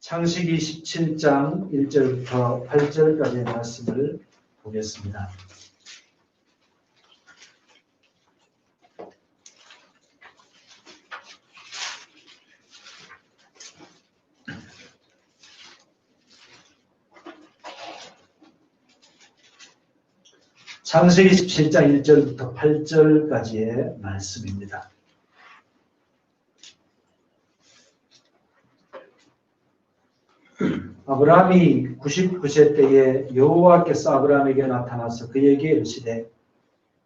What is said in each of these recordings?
창세기 17장 1절부터 8절까지의 말씀을 보겠습니다. 창세기 17장 1절부터 8절까지의 말씀입니다. 아브라함이 99세 때에 여호와께서 아브라함에게 나타나서 그에게 이르시되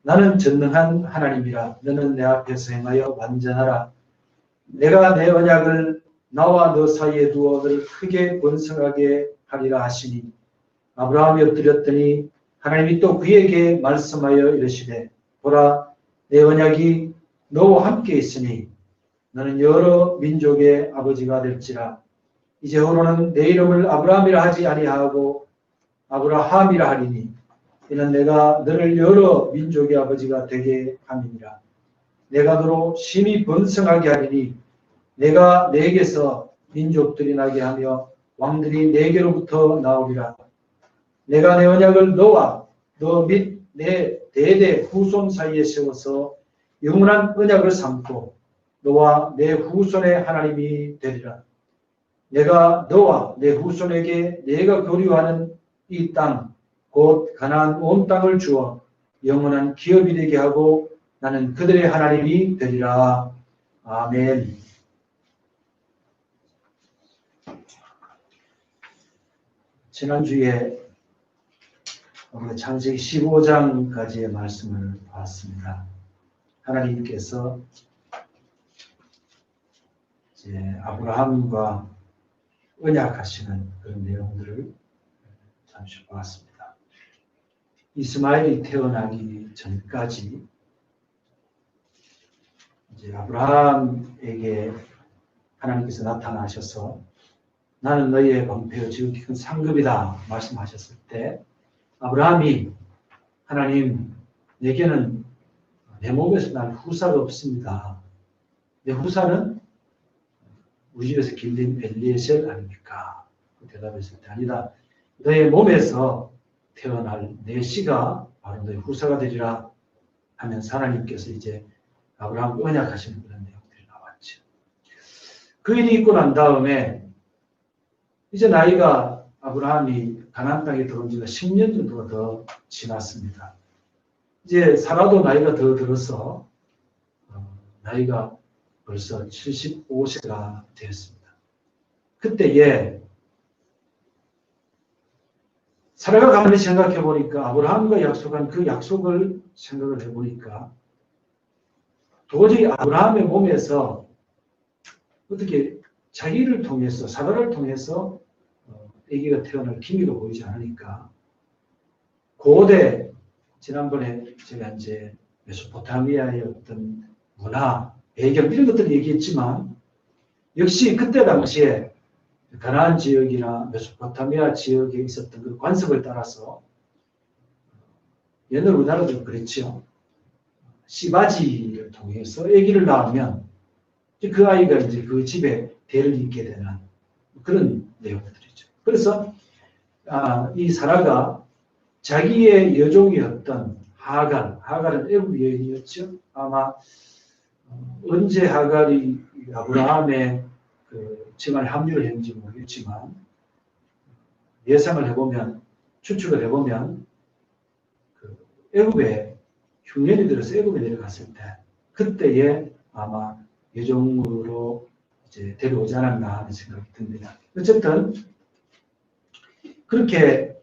나는 전능한 하나님이라. 너는 내 앞에서 행하여 완전하라. 내가 내 언약을 나와 너 사이에 두어 너를 크게 번성하게 하리라 하시니 아브라함이 엎드렸더니 하나님이 또 그에게 말씀하여 이르시되 보라 내 언약이 너와 함께 있으니 너는 여러 민족의 아버지가 될지라. 이제후로는 내 이름을 아브라함이라 하지 아니하고 아브라함이라 하리니 이는 내가 너를 여러 민족의 아버지가 되게 함이니라. 내가 너로 심히 번성하게 하리니 내가 내게서 민족들이 나게 하며 왕들이 내게로부터 나오리라. 내가 내 언약을 너와 너 및 내 대대 후손 사이에 세워서 영원한 언약을 삼고 너와 내 후손의 하나님이 되리라. 내가 너와 내 후손에게 내가 교류하는 이 땅 곧 가나안 온 땅을 주어 영원한 기업이 되게 하고 나는 그들의 하나님이 되리라. 아멘. 지난주에 창세기 15장까지의 말씀을 봤습니다. 하나님께서 이제 아브라함과 언약하시는 그런 내용들을 잠시 보았습니다. 이스마엘이 태어나기 전까지 이제 아브라함에게 하나님께서 나타나셔서 나는 너희의 방패요 지극히 큰 상급이다 말씀하셨을 때 아브라함이 하나님 내게는 내 몸에서 난 후사가 없습니다. 내 후사는 우리 집에서 길린 엘리에셀 아닙니까? 대답했을 때 아니다. 너의 몸에서 태어날 내 씨가 바로 너의 후사가 되리라 하면서 하나님께서 이제 아브라함 언약하시는 그런 내용들이 나왔죠. 그 일이 있고 난 다음에 이제 나이가 아브라함이 가나안 땅에 들어온 지가 10년 정도가 더 지났습니다. 이제 사라도 나이가 더 들어서 나이가 벌써 75세가 되었습니다. 그때에 사라가 가만히 생각해 보니까 아브라함과 약속한 그 약속을 생각을 해 보니까 도저히 아브라함의 몸에서 어떻게 자기를 통해서 사라를 통해서 아기가 태어날 기미가 보이지 않으니까 고대 지난번에 제가 이제 메소포타미아의 어떤 문화 배경 이런 것들을 얘기했지만 역시 그때 당시에 가나안 지역이나 메소포타미아 지역에 있었던 그 관습을 따라서 옛날 우리나라도 그랬죠. 씨바지를 통해서 아기를 낳으면 그 아이가 이제 그 집에 대를 잇게 되는 그런 내용들이죠. 그래서 이 사라가 자기의 여종이었던 하갈은 애굽 여인이었죠. 아마 언제 하갈이 아브라함의 그 정말 합류를 했는지 모르겠지만 예상을 해보면 추측을 해보면 그 애굽에 흉년이 들어서 애굽에 내려갔을 때 그때에 아마 여종으로 이제 데려오지 않았나 하는 생각이 듭니다. 어쨌든 그렇게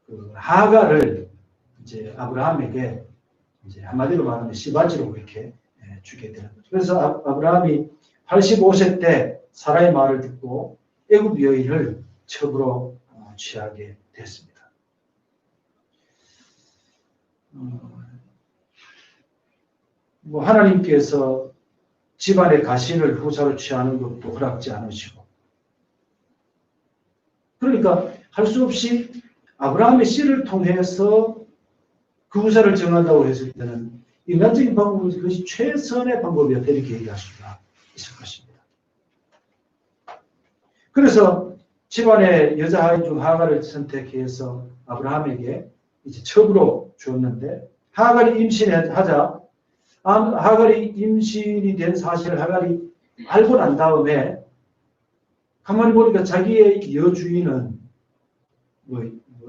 그 하갈을 이제 아브라함에게 이제 한마디로 말하면 씨바지로 그렇게 주게 되는 거죠. 그래서 아브라함이 85세 때 사라의 말을 듣고 애굽 여인을 첩으로 취하게 됐습니다. 뭐 하나님께서 집안의 가신을 후사로 취하는 것도 허락지 않으시고 그러니까 할 수 없이 아브라함의 씨를 통해서 그 후사를 정한다고 했을 때는 인간적인 방법은 그것이 최선의 방법이었다 이렇게 얘기할 수가 있을 것입니다. 그래서 집안의 여자 아이 중 하갈을 선택해서 아브라함에게 이제 첩으로 주었는데 하갈이 임신하자 하갈이 임신이 된 사실을 하갈이 알고 난 다음에 가만히 보니까 자기의 여주인은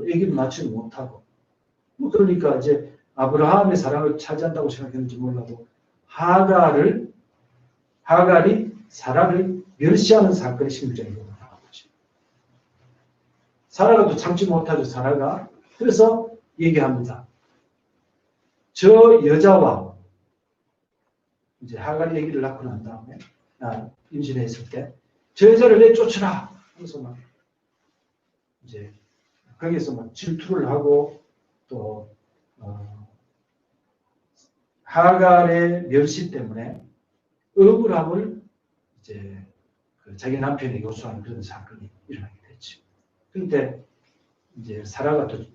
애기를 낳지 못하고 그러니까 이제 아브라함의 사랑을 차지한다고 생각했는지 몰라도 하갈이 사라를 멸시하는 사건이 심리적인 거죠. 사라가 또 참지 못하죠. 사라가. 그래서 얘기합니다. 저 여자와 이제 하갈이 얘기를 낳고 난 다음에 임신했을 때 저 여자를 내쫓으라 하면서 막 이제 거기서 막 질투를 하고 또 하갈의 멸시 때문에 억울함을 이제 자기 남편에게 호소하는 그런 사건이 일어나게 됐죠. 그런데 이제 사라가 또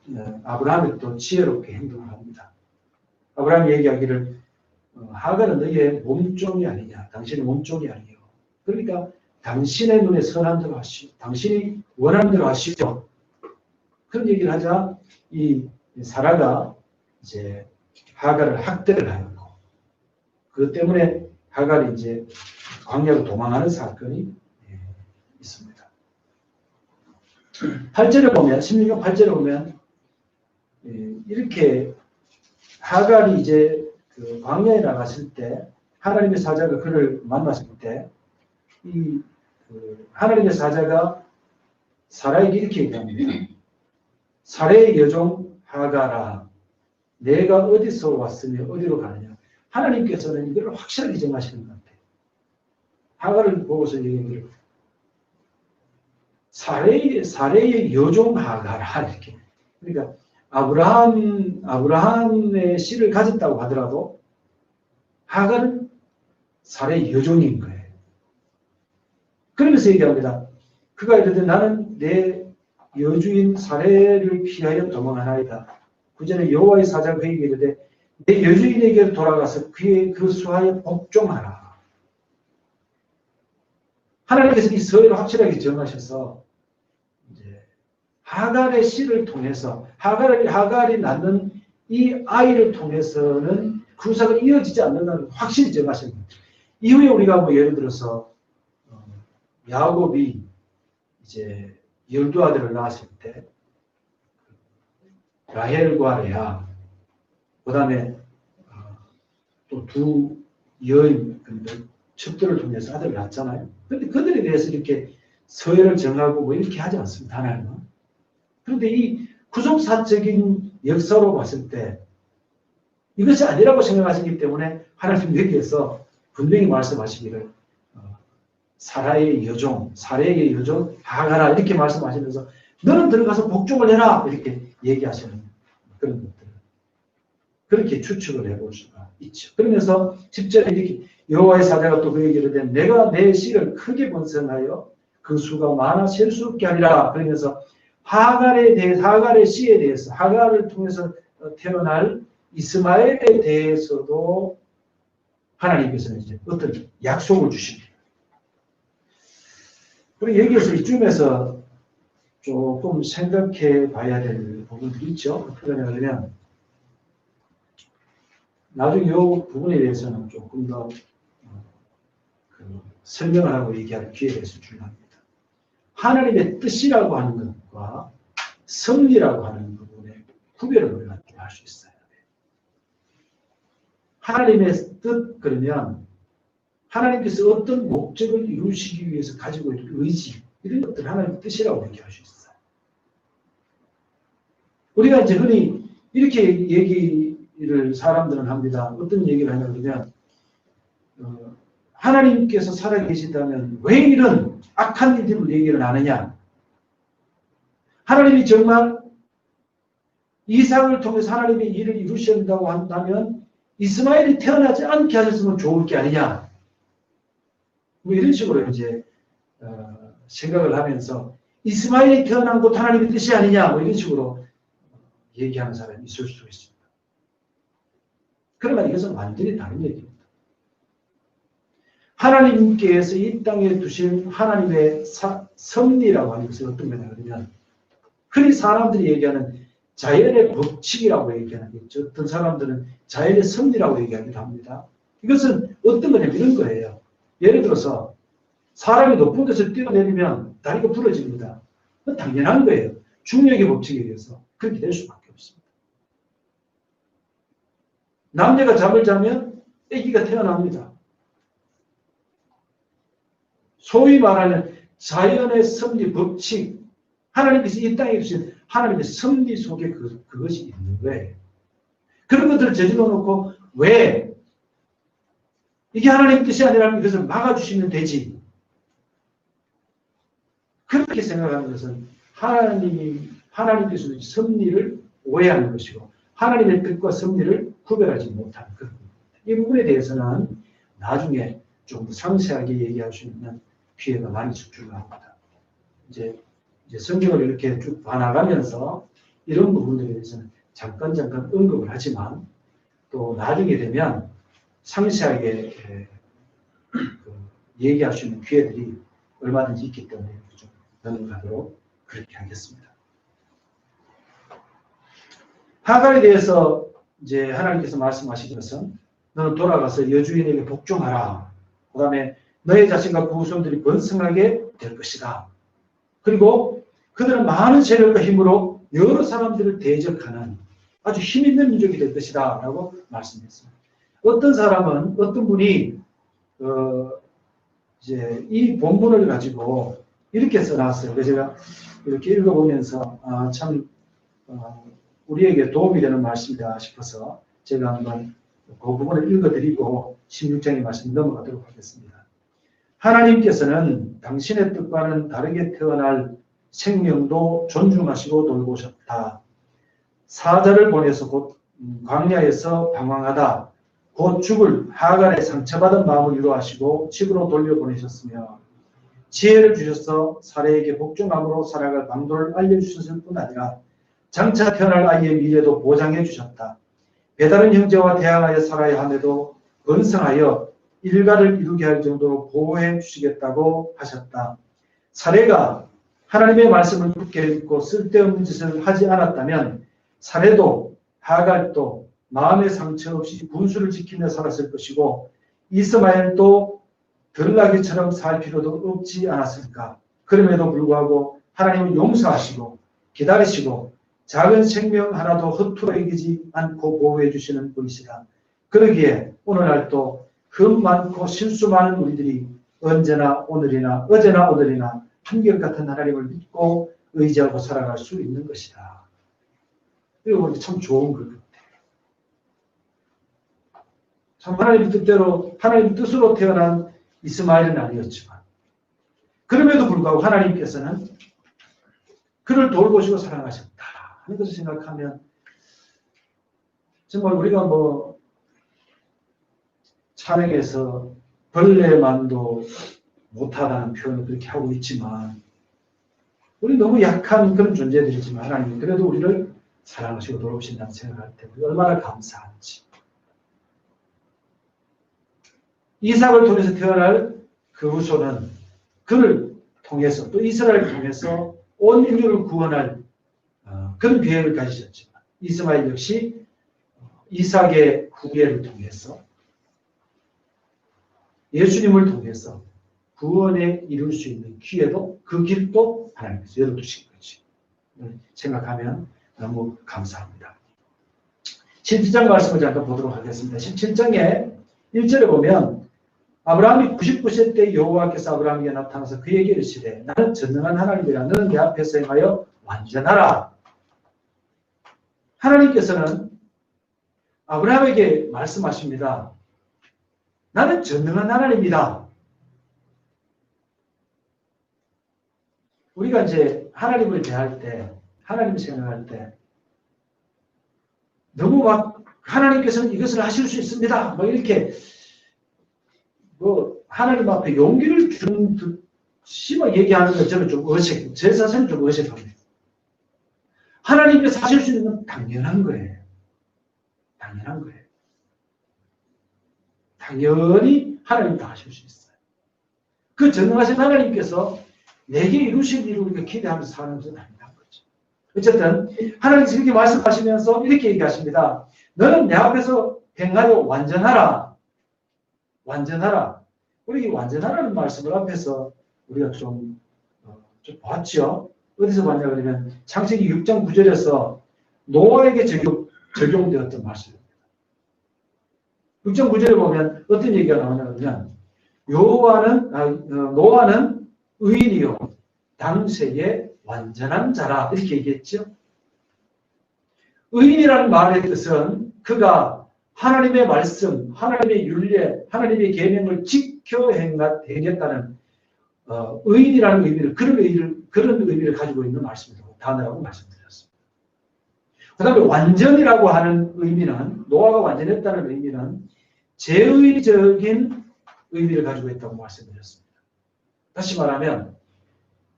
아브라함이 또 지혜롭게 행동을 합니다. 아브라함이 얘기하기를 하갈은 너희의 몸종이 아니냐, 당신의 몸종이 아니요. 그러니까 당신의 눈에 선한 대로 하시오. 당신이 원하는 대로 하시오. 그런 얘기를 하자 이 사라가 이제 하갈을 학대를 하였고 그것 때문에 하갈이 이제 광야로 도망하는 사건이 있습니다. 8절에 보면, 16장 8절에 보면 이렇게 하갈이 이제 그 광야에 나갔을 때 하나님의 사자가 그를 만났을 때 하나님의 사자가 사라에게 이렇게 얘기합니다. 사라의 여종 하갈아, 내가 어디서 왔으며 어디로 가느냐. 하나님께서는 이걸 확실하게 정하시는 것 같아요. 하갈을 보고서 얘기해요. 사라의 여종 하갈아 이렇게. 그러니까 아브라함의 씨를 가졌다고 하더라도 하갈은 사라의 여종인 거예요. 그러면서 얘기합니다. 그가 이르되 나는 내 여주인 사라를 피하여 도망하나이다. 구절에 여호와의 사자가 그에게 이르되 내 여주인에게 돌아가서 그 수하에 복종하라. 하나님께서 이 서열을 확실하게 정하셔서 이제 하갈의 씨를 통해서 하갈이 낳는 이 아이를 통해서는 구사가 이어지지 않는다는 확실히 정하신 거죠. 이후에 우리가 예를 들어서 야곱이 이제 12아들을 낳았을 때 라헬과 레아 그 다음에 또 두 여인 첩들을 통해서 아들을 낳았잖아요. 그런데 그들에 대해서 이렇게 서열을 정하고 이렇게 하지 않습니다. 하나님은. 그런데 이 구속사적인 역사로 봤을 때 이것이 아니라고 생각하시기 때문에 하나님 여기에서 분명히 말씀하시기를 사라의 여종 하갈아 이렇게 말씀하시면서 너는 들어가서 복종을 해라 이렇게 얘기하시는 그런 것들을 그렇게 추측을 해볼 수가 있죠. 그러면서 10절에 이렇게 여호와의 사자가 또 그에게 이르되 내가 내 씨를 크게 번성하여 그 수가 많아 셀 수 없게 하리라. 그러면서 하갈의 씨에 대해서 하갈을 통해서 태어날 이스마엘에 대해서도 하나님께서는 이제 어떤 약속을 주십니다. 그리고 여기에서 이쯤에서 조금 생각해 봐야 될 부분들이 있죠. 어떻게 하냐면 나중에 이 부분에 대해서는 조금 더 설명을 하고 얘기할 기회가 있을 줄 압니다. 하나님의 뜻이라고 하는 것과 섭리라고 하는 부분에 구별을 우리가 할 수 있어요. 하나님의 뜻 그러면 하나님께서 어떤 목적을 이루시기 위해서 가지고 있는 의지 이런 것들 하나님의 뜻이라고 얘기할 수 있어요. 우리가 이제 흔히 이렇게 얘기를 사람들은 합니다. 어떤 얘기를 하냐면 하나님께서 살아계시다면 왜 이런 악한 일들을 얘기를 안 하냐? 하나님이 정말 이삭을 통해서 하나님의 일을 이루신다고 한다면 이스마엘이 태어나지 않게 하셨으면 좋을 게 아니냐? 뭐 이런 식으로 이제 생각을 하면서 이스마엘이 태어난 것 하나님의 뜻이 아니냐? 뭐 이런 식으로 얘기하는 사람이 있을 수 있습니다. 그러나 이것은 완전히 다른 얘기입니다. 하나님께서 이 땅에 두신 하나님의 섭리라고 하는 것은 어떤 거냐 그러면 흔히 사람들이 얘기하는 자연의 법칙이라고 얘기하겠죠. 어떤 사람들은 자연의 섭리라고 얘기하기도 합니다. 이것은 어떤 거냐면 이런 거예요. 예를 들어서 사람이 높은 데서 뛰어내리면 다리가 부러집니다. 그건 당연한 거예요. 중력의 법칙에 의해서 그렇게 될 수밖에 없습니다. 남녀가 잠을 자면 아기가 태어납니다. 소위 말하는 자연의 섭리 법칙, 하나님께서 이 땅에 주신 하나님의 섭리 속에 그것이 있는 거예요. 그런 것들을 저질러 놓고 왜 이게 하나님 뜻이 아니라면 이것을 막아주시면 되지. 그렇게 생각하는 것은 하나님께서 섭리를 오해하는 것이고 하나님의 뜻과 섭리를 구별하지 못하는 그런 겁니다. 이 부분에 대해서는 나중에 좀 더 상세하게 얘기할 수 있는 기회가 많이 있을 줄 압니다. 이제 성경을 이렇게 쭉 봐나가면서 이런 부분들에 대해서는 잠깐 언급을 하지만 또 나중에 되면 상세하게 얘기할 수 있는 기회들이 얼마든지 있기 때문에 좀 넘어가도록 그렇게 하겠습니다. 하갈에 대해서 이제 하나님께서 말씀하신 것은 너는 돌아가서 여주인에게 복종하라. 그 다음에 너의 자신과 후손들이 번성하게 될 것이다. 그리고 그들은 많은 세력과 힘으로 여러 사람들을 대적하는 아주 힘있는 민족이 될 것이다 라고 말씀했습니다. 어떤 사람은 어떤 분이 이제 이 본문을 가지고 이렇게 써놨어요. 그래서 제가 이렇게 읽어보면서 우리에게 도움이 되는 말씀이다 싶어서 제가 한번 그 부분을 읽어드리고 16장의 말씀 넘어가도록 하겠습니다. 하나님께서는 당신의 뜻과는 다르게 태어날 생명도 존중하시고 돌보셨다. 사자를 보내서 곧 광야에서 방황하다 곧 죽을 하갈의 상처받은 마음을 위로하시고 집으로 돌려보내셨으며 지혜를 주셔서 사례에게 복종함으로 살아갈 방도를 알려주셨을 뿐 아니라 장차 태어날 아이의 미래도 보장해 주셨다. 배다른 형제와 대항하여 살아야 함에도 번성하여 일가를 이루게 할 정도로 보호해 주시겠다고 하셨다. 사례가 하나님의 말씀을 굳게 읽고 쓸데없는 짓을 하지 않았다면 사례도 하갈도 마음의 상처 없이 분수를 지키며 살았을 것이고 이스마엘도 들나귀처럼 살 필요도 없지 않았을까. 그럼에도 불구하고 하나님은 용서하시고 기다리시고 작은 생명 하나도 허투루 이기지 않고 보호해 주시는 분이시다. 그러기에 오늘날도 흠 많고 실수 많은 우리들이 언제나 오늘이나 어제나 오늘이나 한결같은 하나님을 믿고 의지하고 살아갈 수 있는 것이다. 이거 참 좋은 것 같아요. 참 하나님 뜻대로 하나님 뜻으로 태어난 이스마엘은 아니었지만 그럼에도 불구하고 하나님께서는 그를 돌보시고 사랑하셨다 하는 것을 생각하면 정말 우리가 찬양에서 벌레만도 못하다는 표현을 그렇게 하고 있지만 우리 너무 약한 그런 존재들이지만 하나님은 그래도 우리를 사랑하시고 돌보신다는 생각할 때 우리가 얼마나 감사한지. 이삭을 통해서 태어날 그 후손은 그를 통해서 또 이스라엘을 통해서 온 인류를 구원할 그런 계획을 가지셨지만 이스마엘 역시 이삭의 후계를 통해서 예수님을 통해서 구원에 이룰 수 있는 기회도 그 길도 하나님께서 열어두신 거지. 생각하면 너무 감사합니다. 17장 말씀을 잠깐 보도록 하겠습니다. 17장에 1절에 보면 아브라함이 99세 때 여호와께서 아브라함에게 나타나서 그에게 이르시되 나는 전능한 하나님이라 너는 내 앞에서 행하여 완전하라. 하나님께서는 아브라함에게 말씀하십니다. 나는 전능한 하나님이다. 우리가 이제 하나님을 대할 때, 하나님을 생각할 때, 너무 하나님께서는 이것을 하실 수 있습니다. 이렇게, 하나님 앞에 용기를 주는 듯이 얘기하는 것 저는 좀 제 자신은 좀 어색합니다. 하나님께서 하실 수 있는 건 당연한 거예요. 당연한 거예요. 당연히 하나님 다 하실 수 있어요. 그 전능하신 하나님께서 내게 이루실 일을 우리가 기대하면서 사는 것은 아니라는 거죠. 어쨌든 하나님께서 이렇게 말씀하시면서 이렇게 얘기하십니다. 너는 내 앞에서 행하여 완전하라. 완전하라. 우리 이 완전하라는 말씀을 앞에서 우리가 좀 봤죠. 어디서 봤냐 그러면 창세기 6장 9절에서 노아에게 적용되었던 말씀입니다. 6장 9절에 보면 어떤 얘기가 나오냐 그러면 노아는 의인이요 당세에 완전한 자라 이렇게 얘기했죠. 의인이라는 말의 뜻은 그가 하나님의 말씀, 하나님의 율례, 하나님의 계명을 지켜 행했다는 의인이라는 의미를 그런 의미를 가지고 있는 말씀이라고 단어라고 말씀드렸습니다. 그다음에 완전이라고 하는 의미는 노아가 완전했다는 의미는 제의적인 의미를 가지고 있다고 말씀드렸습니다. 다시 말하면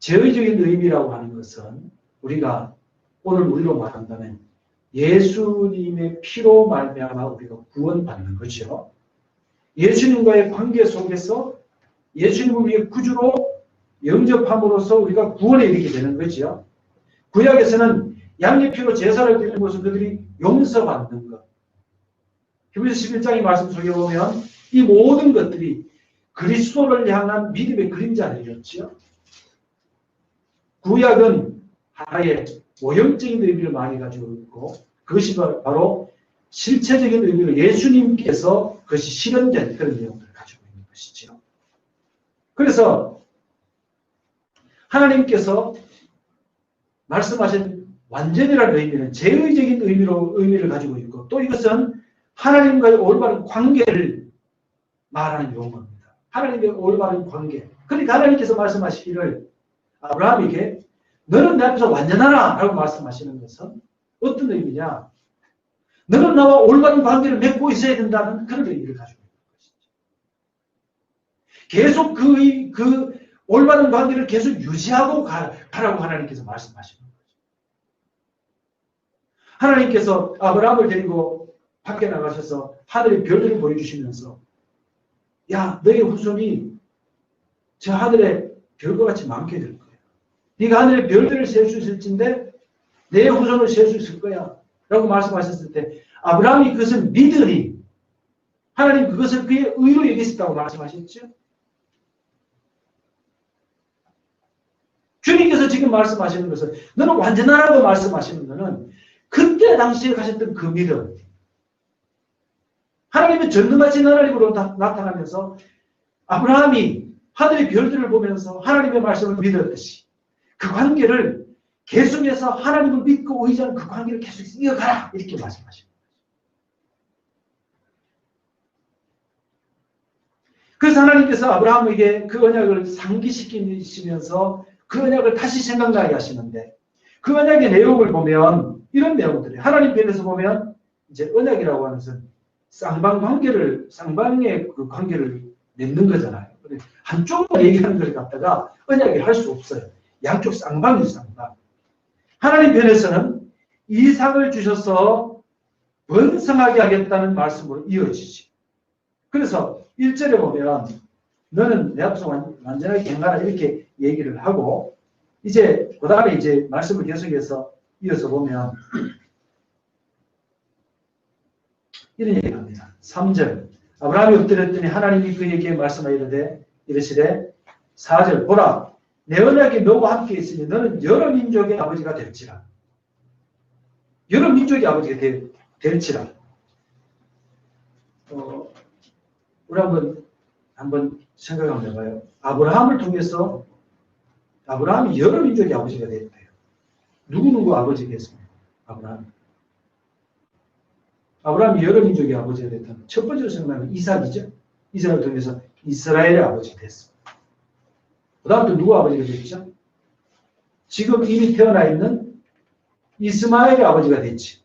제의적인 의미라고 하는 것은 우리가 오늘 우리로 말한다면 예수님의 피로 말미암아 우리가 구원받는 거죠. 예수님과의 관계 속에서 예수님을 우리의 구주로 영접함으로써 우리가 구원에 이르게 되는 거죠. 구약에서는 양의 피로 제사를 드리는 것은 그들이 용서받는 것. 히브리서 11장의 말씀 속에 보면 이 모든 것들이 그리스도를 향한 믿음의 그림자들이었죠. 구약은 하나의 모형적인 의미를 많이 가지고 있고 그것이 바로 실체적인 의미로 예수님께서 그것이 실현된 그런 내용들을 가지고 있는 것이죠. 그래서 하나님께서 말씀하신 완전이라는 의미는 제의적인 의미를 가지고 있고 또 이것은 하나님과의 올바른 관계를 말하는 용어입니다. 하나님의 올바른 관계. 그러니까 하나님께서 말씀하시기를 아브라함에게 너는 내 앞에서 완전하라 라고 말씀하시는 것은 어떤 의미냐? 너는 나와 올바른 관계를 맺고 있어야 된다는 그런 의미를 가지고 있는 것이죠. 계속 그 올바른 관계를 계속 유지하고 가라고 하나님께서 말씀하시는 거죠. 하나님께서 아브라함을 데리고 밖에 나가셔서 하늘의 별들을 보여주시면서 야 너의 후손이 저 하늘의 별과 같이 많게 될 거야. 네가 하늘의 별들을 셀 수 있을진데 내 후손을 셀 수 있을 거야 라고 말씀하셨을 때 아브라함이 그것을 믿으니 하나님 그것을 그의 의로 여기셨다고 말씀하셨죠. 주님께서 지금 말씀하시는 것은 너는 완전하라고 말씀하시는 것은 그때 당시에 가셨던 그 믿음 하나님의 전능하신 하나님으로 나타나면서 아브라함이 하늘의 별들을 보면서 하나님의 말씀을 믿었듯이 그 관계를 계속해서 하나님을 믿고 의지하는 그 관계를 계속 이어가라 이렇게 말씀하십니다. 그래서 하나님께서 아브라함에게 그 언약을 상기시키시면서 그 언약을 다시 생각나게 하시는데 그 언약의 내용을 보면 이런 내용들이 하나님 편에서 보면 이제 언약이라고 하는 것은 쌍방의 그 관계를 맺는 거잖아요. 한쪽만 얘기하는 걸 갖다가 언약을 할 수 없어요. 양쪽 쌍방이죠, 쌍방. 하나님 편에서는 이삭을 주셔서 번성하게 하겠다는 말씀으로 이어지지. 그래서 1절에 보면 너는 내 앞에서 완전하게 행하라 이렇게 얘기를 하고 이제 그 다음에 이제 말씀을 계속해서 이어서 보면 이런 얘기를 합니다. 3절 아브라함이 엎드렸더니 하나님이 그에게 말씀하시되 이르시되 4절 보라 내 언약이 너와 함께 있으니 너는 여러 민족의 아버지가 될지라. 여러 민족의 아버지가 될지라. 우리 한번 생각 한번 해봐요. 아브라함을 통해서 아브라함이 여러 민족의 아버지가 됐대요. 누구 아버지겠습니까? 아브라함이 여러 민족의 아버지가 됐다면 첫 번째로 생각하는 이삭이죠. 이삭을 통해서 이스라엘의 아버지가 됐습니다. 그 다음 또 누구 아버지가 됐죠? 지금 이미 태어나 있는 이스마엘의 아버지가 됐지.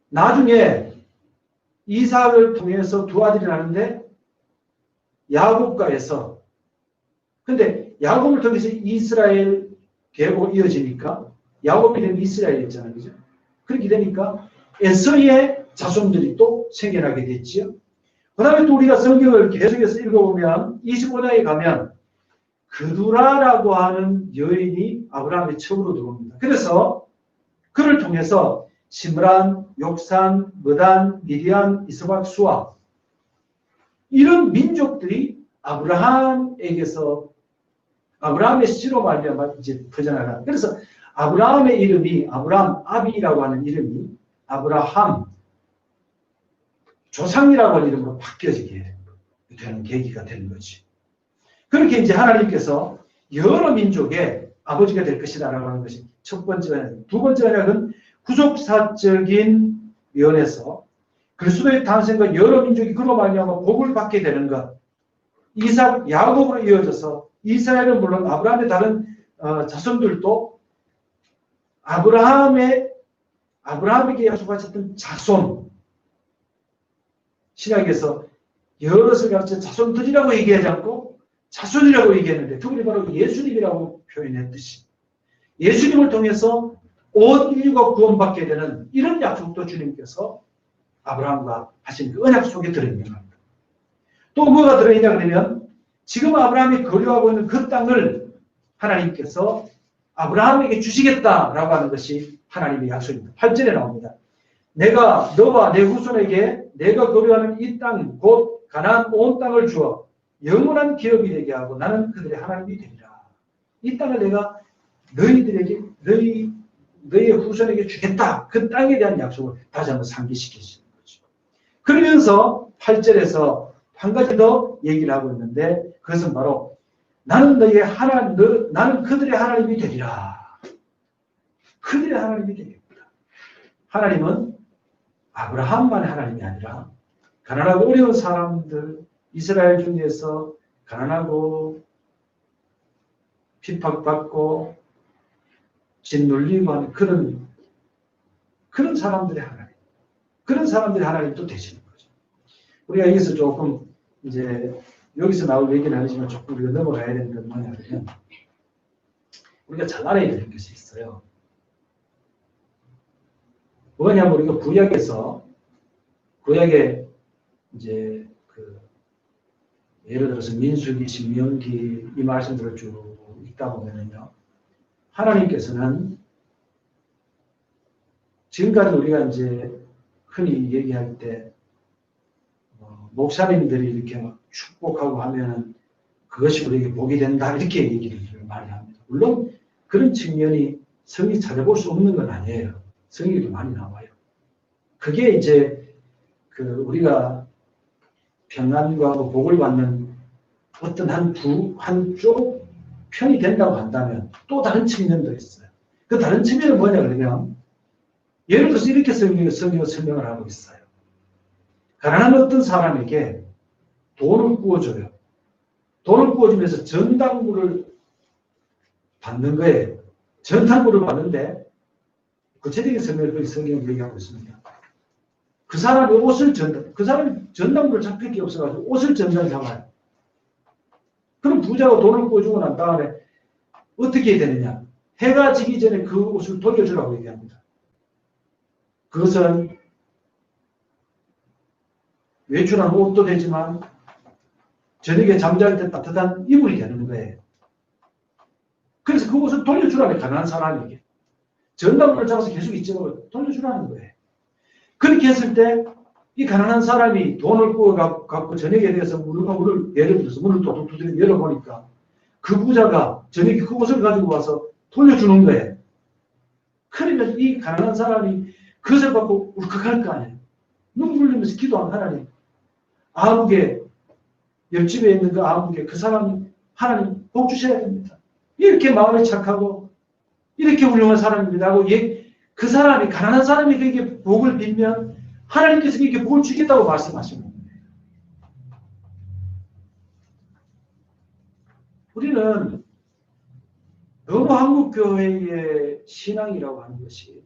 나중에 이삭을 통해서 두 아들이 나는데 야곱과에서 근데 야곱을 통해서 이스라엘 계보가 이어지니까 야곱이 되면 이스라엘이었잖아요. 그죠? 그렇게 되니까 에서의 자손들이 또 생겨나게 됐지요. 그 다음에 또 우리가 성경을 계속해서 읽어보면 25장에 가면 그두라라고 하는 여인이 아브라함의 처으로 들어옵니다. 그래서 그를 통해서 시므란, 욕산, 머단, 미디안, 이스박, 수아 이런 민족들이 아브라함의 씨로 말미암아 이제 퍼져나가는. 그래서 아브라함의 이름이 아브라함 아비라고 하는 이름이 아브라함 조상이라고 하는 이름으로 바뀌어지게 되는 계기가 되는 거지. 그렇게 이제 하나님께서 여러 민족의 아버지가 될 것이다라고 하는 것이 첫 번째 언약. 두 번째 언약은 구속사적인 면에서 그리스도의 탄생과 여러 민족이 그로 말미암아 복을 받게 되는 것. 이삭, 야곱으로 이어져서 이스라엘은 물론 아브라함의 다른 자손들도 아브라함에게 약속하셨던 자손. 신약에서 여럿을 가르쳐 자손들이라고 얘기하지 않고 자손이라고 얘기했는데 그분이 바로 예수님이라고 표현했듯이 예수님을 통해서 온 인류가 구원받게 되는 이런 약속도 주님께서 아브라함과 하신 그 언약 속에 들어있는 겁니다. 또 뭐가 들어있냐 그러면 지금 아브라함이 거류하고 있는 그 땅을 하나님께서 아브라함에게 주시겠다라고 하는 것이 하나님의 약속입니다. 8절에 나옵니다. 내가 너와 내 후손에게 내가 거류하는 이 땅 곧 가나안 온 땅을 주어 영원한 기업이 되게 하고 나는 그들의 하나님이 되리라. 이 땅을 내가 너희의 후손에게 주겠다. 그 땅에 대한 약속을 다시 한번 상기시키시는 거죠. 그러면서 8절에서 한 가지 더 얘기를 하고 있는데 그것은 바로 나는 나는 그들의 하나님이 되리라. 그들의 하나님이 되리라. 하나님은 아브라함만의 하나님이 아니라 가난하고 어려운 사람들, 이스라엘 중에서 가난하고 핍박받고 짓눌리고 하는 그런 사람들의 하나님. 그런 사람들의 하나님도 되시는 거죠. 우리가 여기서 조금 이제 여기서 나올 얘기는 아니지만 조금 우리가 넘어가야 되는 건 뭐냐면 우리가 잘 알아야 되는 것이 있어요. 뭐냐면 우리가 구약에 이제 예를 들어서 민수기, 신명기 이 말씀들을 쭉 읽다 보면요, 하나님께서는 지금까지 우리가 이제 흔히 얘기할 때 목사님들이 이렇게 막 축복하고 하면은 그것이 우리에게 복이 된다 이렇게 얘기를 많이 합니다. 물론 그런 측면이 성경에 찾아볼 수 없는 건 아니에요. 성경에도 많이 나와요. 그게 이제 우리가 평안과 복을 받는 어떤 한쪽 편이 된다고 한다면 또 다른 측면도 있어요. 그 다른 측면은 뭐냐 그러면 예를 들어서 이렇게 성경을 설명을 하고 있어요. 가난한 어떤 사람에게 돈을 구워줘요. 돈을 구워주면서 전당물을 받는 거예요. 전당물을 받는데 구체적인 설명을 성경을 얘기하고 있습니다. 그 사람이 그 사람이 전당물을 잡힐 게 없어가지고 옷을 전당 잡아요. 그럼 부자가 돈을 구워주고 난 다음에 어떻게 해야 되느냐? 해가 지기 전에 그 옷을 돌려주라고 얘기합니다. 그것은 외출한 옷도 되지만 저녁에 잠잘 때 따뜻한 이불이 되는 거예요. 그래서 그 옷을 돌려주라는 가난한 사람에게. 전당물을 잡아서 계속 잊지 말고 돌려주라는 거예요. 그렇게 했을 때 이 가난한 사람이 돈을 구워갖고 저녁에 대해서 문을 예를 들어서 문을 또 두드려 열어보니까 그 부자가 저녁에 그 옷을 가지고 와서 돌려주는 거예요. 그러면 이 가난한 사람이 그것을 받고 울컥할 거 아니에요. 눈물 흘리면서 기도한 하나님. 아무개 옆집에 있는 그 아무개 그 사람이 하나님 복 주셔야 됩니다. 이렇게 마음이 착하고 이렇게 훌륭한 사람입니다 하고 그 사람이 가난한 사람이 그에게 복을 빌면 하나님께서 그에게 복을 주겠다고 말씀하시는 거예요. 우리는 너무 한국교회의 신앙이라고 하는 것이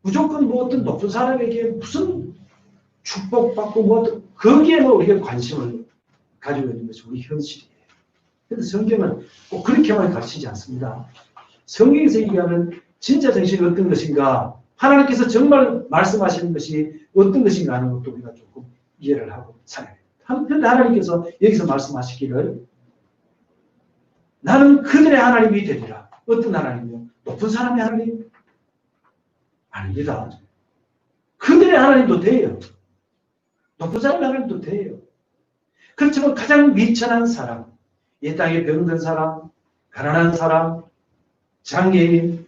무조건 뭐 어떤 높은 사람에게 무슨 축복받고 뭐 거기에만 우리가 관심을 가지고 있는 것이 우리 현실이에요. 그런데 성경은 꼭 그렇게만 가르치지 않습니다. 성경에서 얘기하는 진짜 정신이 어떤 것인가, 하나님께서 정말 말씀하시는 것이 어떤 것인가 하는 것도 우리가 조금 이해를 하고 살아야 돼요. 한편 하나님께서 여기서 말씀하시기를 나는 그들의 하나님이 되리라. 어떤 하나님이요? 높은 사람의 하나님? 아닙니다. 그들의 하나님도 돼요. 높은 사람의 하나님도 돼요. 그렇지만 가장 미천한 사람, 이 땅에 병든 사람, 가난한 사람, 장애인,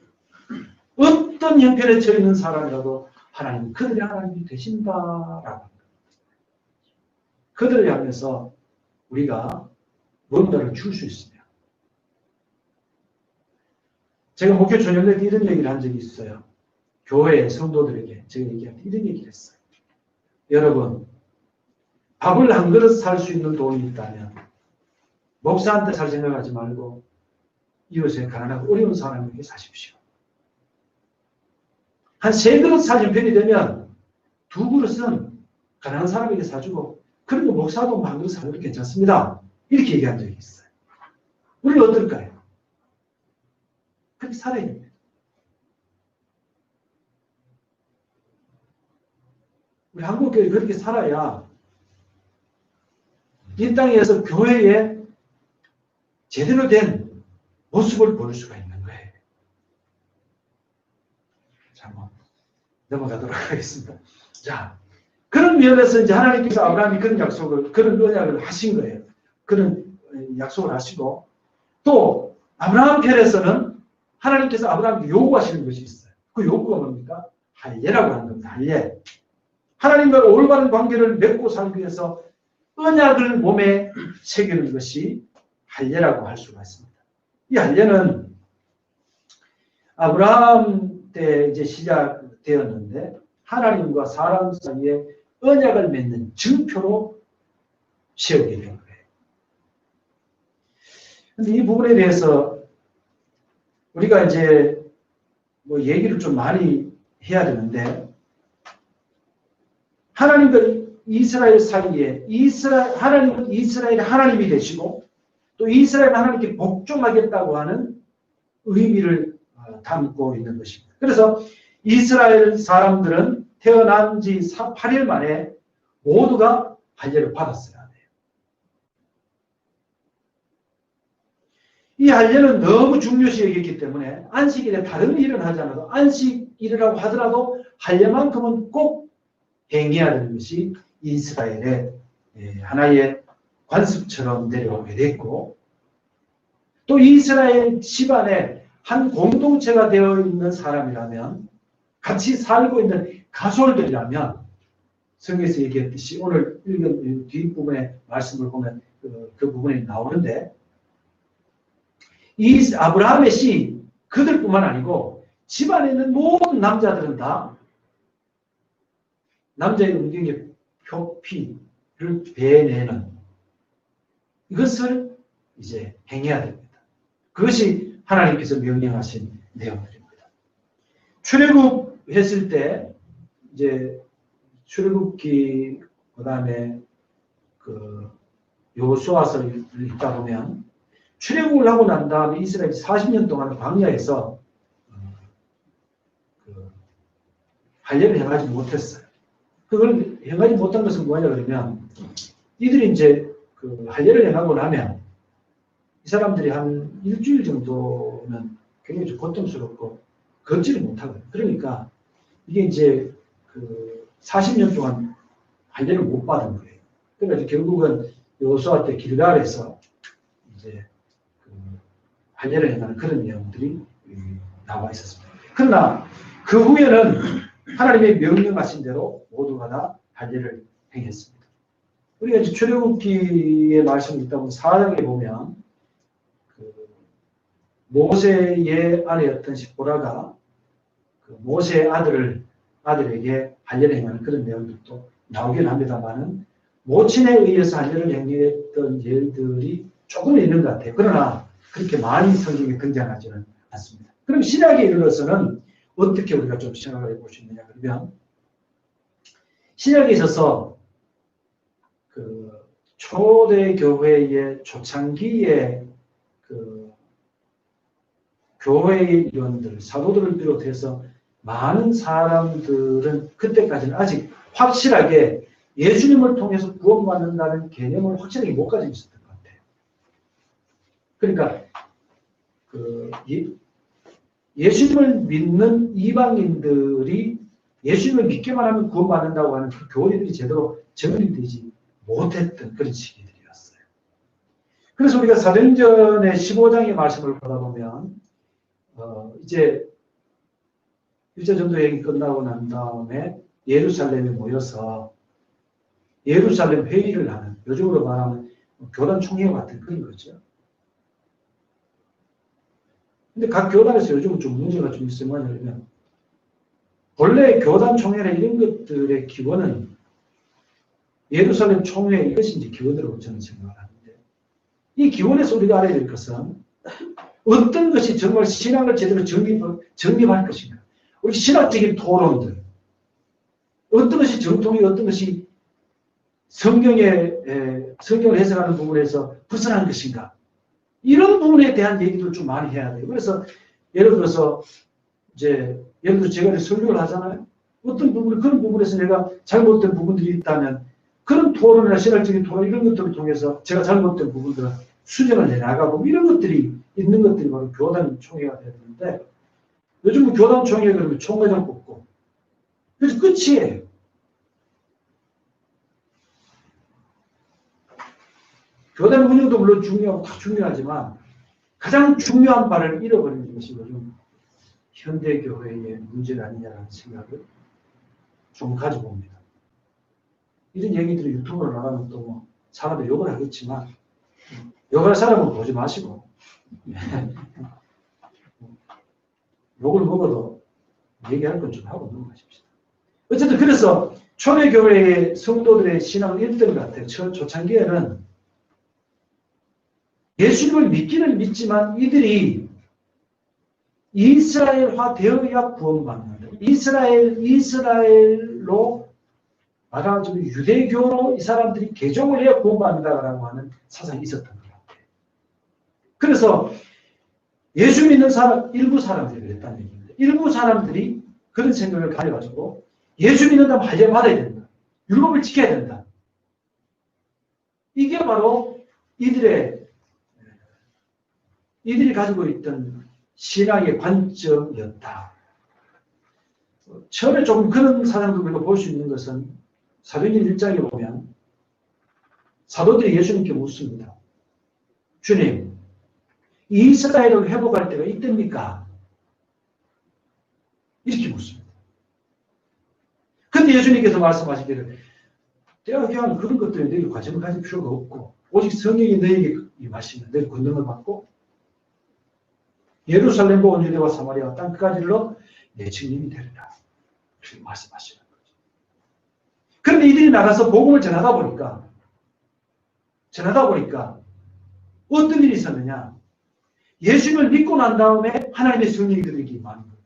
어떤 형편에 처해 있는 사람이라도 하나님은 그들의 하나님이 되신다라고 합니다. 그들을 향해서 우리가 뭔가를 줄 수 있으며 제가 목회 전염 때 이런 얘기를 한 적이 있어요. 교회 성도들에게 제가 얘기할 때 이런 얘기를 했어요. 여러분, 밥을 한 그릇 살 수 있는 돈이 있다면 목사한테 살 생각하지 말고 이웃에 가난하고 어려운 사람에게 사십시오. 한 3그릇 살 형편이 되면 2그릇은 가난한 사람에게 사주고 그러면 목사도 한 그릇 사도 괜찮습니다. 이렇게 얘기한 적이 있어요. 우리는 어떨까요? 그렇게 살아야 됩니다. 우리 한국교회 그렇게 살아야 이 땅에서 교회에 제대로 된 모습을 보일 수가 있는 거예요. 자, 한번 넘어가도록 하겠습니다. 자, 그런 면에서 이제 하나님께서 아브라함이 그런 약속을, 그런 언약을 하신 거예요. 그런 약속을 하시고, 또 아브라함 편에서는 하나님께서 아브라함에게 요구하시는 것이 있어요. 그 요구가 뭡니까? 할례라고 하는 겁니다. 할례. 하나님과 올바른 관계를 맺고 살기 위해서 언약을 몸에 새기는 것이 할례라고 할 수가 있습니다. 이 할례는 아브라함 때 이제 시작되었는데 하나님과 사람 사이에 언약을 맺는 증표로 세우게 된 거예요. 근데 이 부분에 대해서 우리가 이제 뭐 얘기를 좀 많이 해야 되는데 하나님과 이스라엘 사이에 하나님은 이스라엘의 하나님이 되시고 또 이스라엘 하나님께 복종하겠다고 하는 의미를 담고 있는 것입니다. 그래서 이스라엘 사람들은 태어난 지 8일 만에 모두가 할례를 받았어야 돼요. 이 할례는 너무 중요시 여겼기 때문에 안식일에 다른 일은 하지 않아도 안식일이라고 하더라도 할례만큼은 꼭 행해야 되는 것이 이스라엘의 하나의 관습처럼 내려오게 됐고 또 이스라엘 집안에 한 공동체가 되어 있는 사람이라면 같이 살고 있는 가솔들이라면 성경에서 얘기했듯이 오늘 읽은 뒷부분의 말씀을 보면 그 부분이 나오는데 이 아브라함의 씨 그들뿐만 아니고 집안에 있는 모든 남자들은 다 남자의 음경의 표피를 배내는 이것을 이제 행해야 됩니다. 그것이 하나님께서 명령하신 내용들입니다. 출애굽했을 때 이제 출애굽기 그다음에 그 여호수아서를 읽다 보면 출애굽을 하고 난 다음에 이스라엘이 40년 동안 광야에서 할례를 행하지 못했어요. 그걸 행하지 못한 것은 뭐냐 그러면 이들이 이제 그 할례를 행하고 나면 이 사람들이 한 일주일 정도는 굉장히 좀 고통스럽고 걷지를 못하거든요. 그러니까 이게 이제 그 40년 동안 할례를 못 받은 거예요. 그래서 결국은 여호수아 때 길갈에서 이제 그 할례를 행하는 그런 내용들이 나와 있었습니다. 그러나 그 후에는 하나님의 명령하신 대로 모두가 다 할례를 행했습니다. 우리가 이제 출애굽기의 말씀을 읽다 보면 4장에 보면 그 모세의 아내였던 시보라가 그 모세의 아들에게 할례를 행하는 그런 내용들도 나오긴 합니다만은 모친에 의해서 할례를 행했던 예들이 조금 있는 것 같아요. 그러나 그렇게 많이 성경에 등장하지는 않습니다. 그럼 신약에 이르러서는 어떻게 우리가 좀 생각을 해볼 수 있느냐 그러면 신약에 있어서 그 초대 교회의 초창기의 그 교회의 일원들, 사도들을 비롯해서 많은 사람들은 그때까지는 아직 확실하게 예수님을 통해서 구원받는다는 개념을 확실하게 못 가지고 있었던 것 같아요. 그러니까 예수님을 믿는 이방인들이 예수님을 믿기만 하면 구원받는다고 하는 그 교리들이 제대로 정리되지 못했던 그런 시기들이었어요. 그래서 우리가 사도행전의 15장의 말씀을 보다 보면 이제 일제 전도 여행이 끝나고 난 다음에 예루살렘에 모여서 예루살렘 회의를 하는, 요즘으로 말하면 교단 총회 같은 그런 거죠. 근데 각 교단에서 요즘은 좀 문제가 좀 있으면 본래 교단 총회나 이런 것들의 기원은 예루살렘 총회 이것이 이제 기원이라고 저는 생각을 하는데, 이 기원에서 우리가 알아야 될 것은 어떤 것이 정말 신앙을 제대로 정립할 것인가. 우리 신학적인 토론들, 어떤 것이 정통이 어떤 것이 성경을 해석하는 부분에서 벗어난 것인가. 이런 부분에 대한 얘기도 좀 많이 해야 돼요. 그래서 예를 들어서 제가 설교를 하잖아요. 어떤 부분, 그런 부분에서 내가 잘못된 부분들이 있다면 그런 토론이나 신학적인 토론 이런 것들을 통해서 제가 잘못된 부분들을 수정을 해나가고 이런 것들이 있는 것들이 바로 교단 총회가 되야 되는데, 요즘은 교단 총회 그러면 총회장 뽑고 그래서 끝이에요. 교단 운영도 물론 중요하고 다 중요하지만 가장 중요한 바를 잃어버리는 것이 요즘 현대교회의 문제가 아니냐라는 생각을 좀 가지고 옵니다. 이런 얘기들이 유튜브로 나가면 또 뭐 사람들 욕을 하겠지만 욕할 사람은 보지 마시고 욕을 먹어도 얘기할 건 좀 하고 넘어가십시다. 어쨌든 그래서 초대교회의 성도들의 신앙은 1등 같아요. 초창기에는 예수님을 믿기는 믿지만 이들이 이스라엘화 되어야 구원받는다. 이스라엘로 말하자면 유대교로 이 사람들이 개종을 해야 구원받는다라고 하는 사상이 있었던 것 같아요. 그래서 예수 믿는 사람, 일부 사람들이 그랬다는 얘기입니다. 일부 사람들이 그런 생각을 가져가지고 예수 믿는다면 할례 받아야 된다. 율법을 지켜야 된다. 이게 바로 이들이 가지고 있던 신앙의 관점이었다. 처음에 조금 그런 사람들 우리가 볼 수 있는 것은 사도행전 1장에 보면 사도들이 예수님께 묻습니다. 주님, 이스라엘을 회복할 때가 이때입니까? 이렇게 묻습니다. 근데 예수님께서 말씀하시기를 내가 그냥 그런 것들에 너희 관심을 가질 필요가 없고 오직 성령이 너희에게 임하시면 너희 권능을 받고 예루살렘과 온 유대와 사마리아 땅 끝까지로 내 증인이 되리라. 그렇게 말씀하시는 거죠. 그런데 이들이 나가서 복음을 전하다 보니까 어떤 일이 있었느냐? 예수님을 믿고 난 다음에 하나님의 성령이 그들에게 임하는 거예요.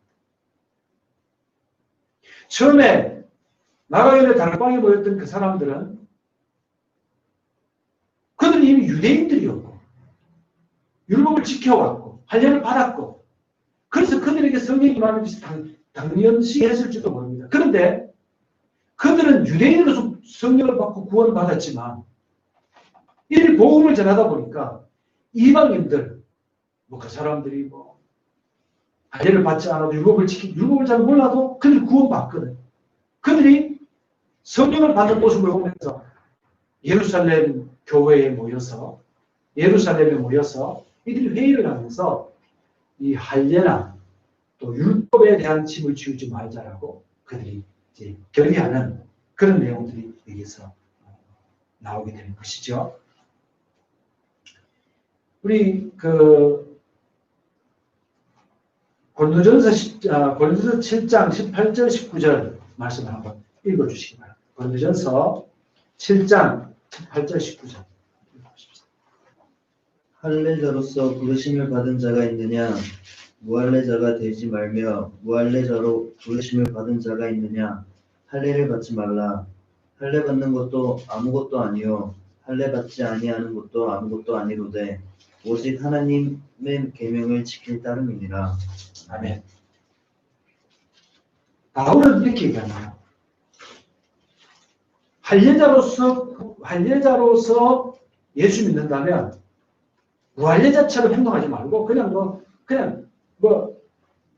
처음에 나가연의 다락방에 모였던 그 사람들은 그들은 이미 유대인들이었고 율법을 지켜왔고 할례를 받았고 그래서 그들에게 성령이 임하는 것이 당연시했을지도 모릅니다. 그런데 그들은 유대인으로서 성령을 받고 구원을 받았지만 이 복음을 전하다 보니까 이방인들 그 사람들이 할례를 받지 않아도 율법을 잘 몰라도 그들이 구원받거든. 그들이 성령을 받는 모습을 보면서 예루살렘에 모여서 이들이 회의를 하면서 이 할례나 또 율법에 대한 짐을 지우지 말자라고 그들이 이제 결의하는 그런 내용들이 여기서 나오게 되는 것이죠. 우리 고린도전서 7장 18절 19절 말씀을 한번 읽어주시기 바랍니다. 고린도전서 7장 18절 19절 읽어보십시오. 할례자로서 부르심을 받은 자가 있느냐? 무할례자가 되지 말며 무할례자로 부르심을 받은 자가 있느냐? 할례를 받지 말라. 할례 받는 것도 아무것도 아니요 할례 받지 아니하는 것도 아무것도 아니로되 오직 하나님의 계명을 지킬 따름이니라. 아멘. 바울은 이렇게 얘기합니다. 할례자로서 예수 믿는다면 무할례자처럼 행동하지 말고 그냥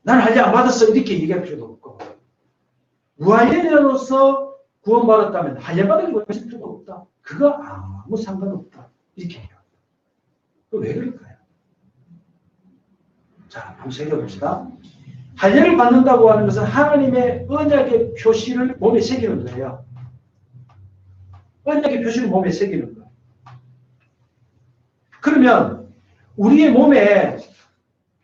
난 할례 안 받았어 이렇게 얘기할 필요도 없고 무할례자로서 구원받았다면 할례 받은 거 가질 필요가 없다. 그거 아무 상관없다. 이렇게 해요. 왜 그럴까요? 자, 한번 새겨봅시다. 할례를 받는다고 하는 것은 하나님의 언약의 표시를 몸에 새기는 거예요. 언약의 표시를 몸에 새기는 거예요. 그러면 우리의 몸에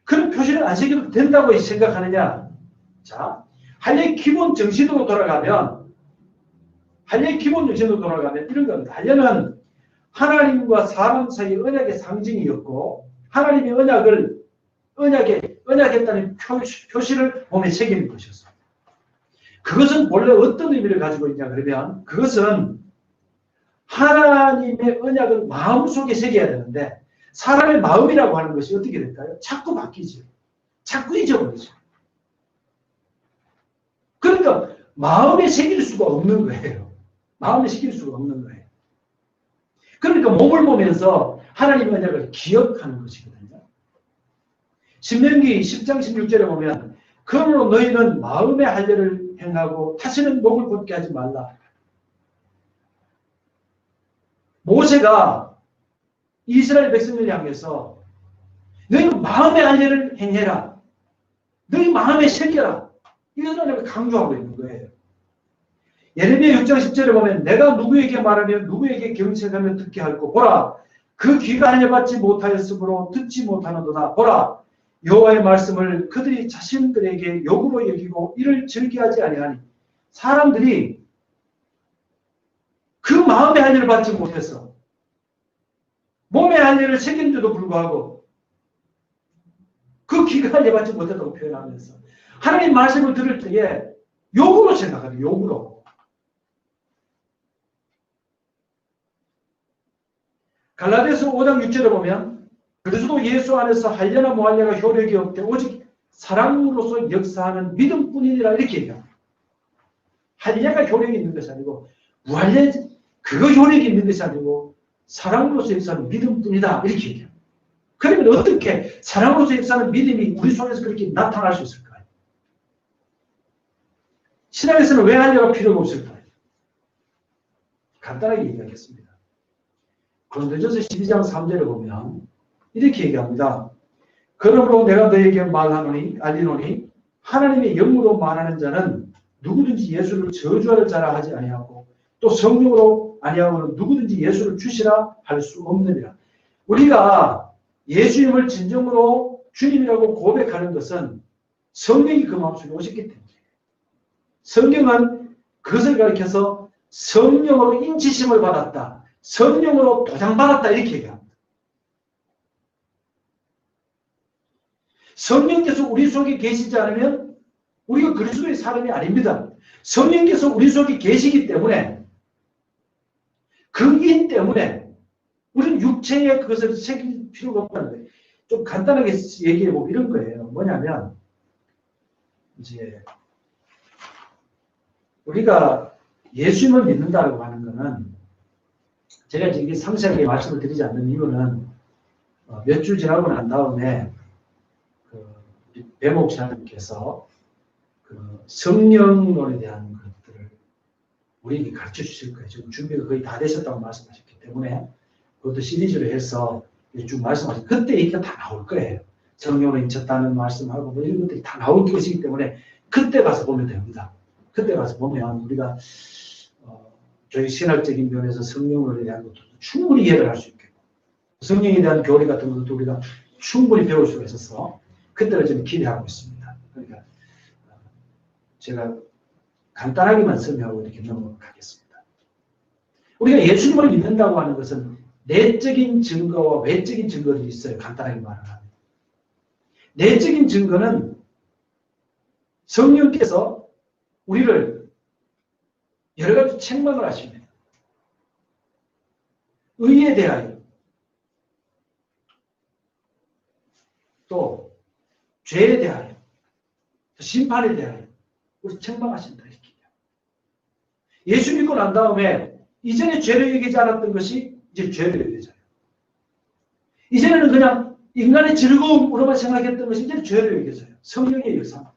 그런 표시를 안 새겨도 된다고 생각하느냐? 자, 할례 기본 정신으로 돌아가면 이런 겁니다. 할례는 하나님과 사람 사이의 언약의 상징이었고 하나님의 언약했다는 표시를 몸에 새기는 것이었어요. 그것은 본래 어떤 의미를 가지고 있냐 그러면 그것은 하나님의 언약을 마음속에 새겨야 되는데 사람의 마음이라고 하는 것이 어떻게 될까요? 자꾸 바뀌죠. 자꾸 잊어버리죠. 그러니까 마음에 새길 수가 없는 거예요. 마음에 새길 수가 없는 거예요. 그러니까 몸을 보면서 하나님의 언약을 기억하는 것이거든요. 신명기 10장 16절에 보면 그러므로 너희는 마음의 할례를 행하고 다시는 목을 벗게 하지 말라. 모세가 이스라엘 백성을 향해서 너희는 마음의 할례를 행해라. 너희 마음에 새겨라. 이런 언약을 강조하고 있는 거예요. 예레미야 6장 10절에 보면 내가 누구에게 말하면 누구에게 경책하면 듣게 할고 보라 그 귀가 할례받지 못하였으므로 듣지 못하는도다. 보라 여호와의 말씀을 그들이 자신들에게 욕으로 여기고 이를 즐겨하지 아니하니 사람들이 그 마음의 할례를 받지 못해서 몸의 할례를 새긴데도 불구하고 그 귀가 할례받지 못했다고 표현하면서 하나님 말씀을 들을 때에 욕으로 생각하는 욕으로. 갈라디아서 5장 6절에 보면 그리스도 예수 안에서 할례나 무할례가 효력이 없되 오직 사랑으로서 역사하는 믿음뿐이니라 이렇게 얘기합니다. 할례가 효력이 있는 것이 아니고 무할례 그거 효력이 있는 것이 아니고 사랑으로서 역사하는 믿음뿐이다 이렇게 얘기합니다. 그러면 어떻게 사랑으로서 역사하는 믿음이 우리 속에서 그렇게 나타날 수 있을까요? 신앙에서는 왜 할례가 필요가 없을까요? 간단하게 얘기하겠습니다. 고린도전서 12장 3절에 보면 이렇게 얘기합니다. 그러므로 내가 너에게 말하노니 알리노니 하나님의 영으로 말하는 자는 누구든지 예수를 저주할 자라 하지 아니하고 또 성령으로 아니하고는 누구든지 예수를 주시라 할 수 없느니라. 우리가 예수님을 진정으로 주님이라고 고백하는 것은 성령이 그 마음속에 오셨기 때문에 성경은 그것을 가리켜서 성령으로 인치심을 받았다. 성령으로 도장받았다 이렇게 얘기합니다. 성령께서 우리 속에 계시지 않으면 우리가 그리스도의 사람이 아닙니다. 성령께서 우리 속에 계시기 때문에 그 인 때문에 우리는 육체에 그것을 새길 필요가 없다는 거예요. 좀 간단하게 얘기해보면 이런 거예요. 뭐냐면 이제 우리가 예수님을 믿는다고 하는 것은 제가 지금 상세하게 말씀을 드리지 않는 이유는 몇 주 지나고 난 다음에 배 목사님께서 성령론에 대한 것들을 우리에게 가르쳐 주실 거예요. 지금 준비가 거의 다 되셨다고 말씀하셨기 때문에 그것도 시리즈로 해서 쭉 말씀하셨어요. 그때 얘기가 다 나올 거예요. 성령으로 인쳤다는 말씀하고 뭐 이런 것들이 다 나올 것이기 때문에 그때 가서 보면 됩니다. 그때 가서 보면 우리가 저희 신학적인 면에서 성령론에 대한 것도 충분히 이해를 할 수 있겠고 성령에 대한 교리 같은 것도 우리가 충분히 배울 수가 있어서 그때를 좀 기대하고 있습니다. 그러니까 제가 간단하게만 설명하고 이렇게 넘어가겠습니다. 우리가 예수님을 믿는다고 하는 것은 내적인 증거와 외적인 증거들이 있어요. 간단하게 말하면. 내적인 증거는 성령께서 우리를 여러 가지 책망을 하십니다. 의에 대하여 또 죄에 대하여 또 심판에 대하여 우리 책망하신다. 이렇게. 예수 믿고 난 다음에 이전에 죄를 여기지 않았던 것이 이제 죄를 여겨져요. 이전에는 그냥 인간의 즐거움으로만 생각했던 것이 이제 죄를 여겨져요. 성령의 역사.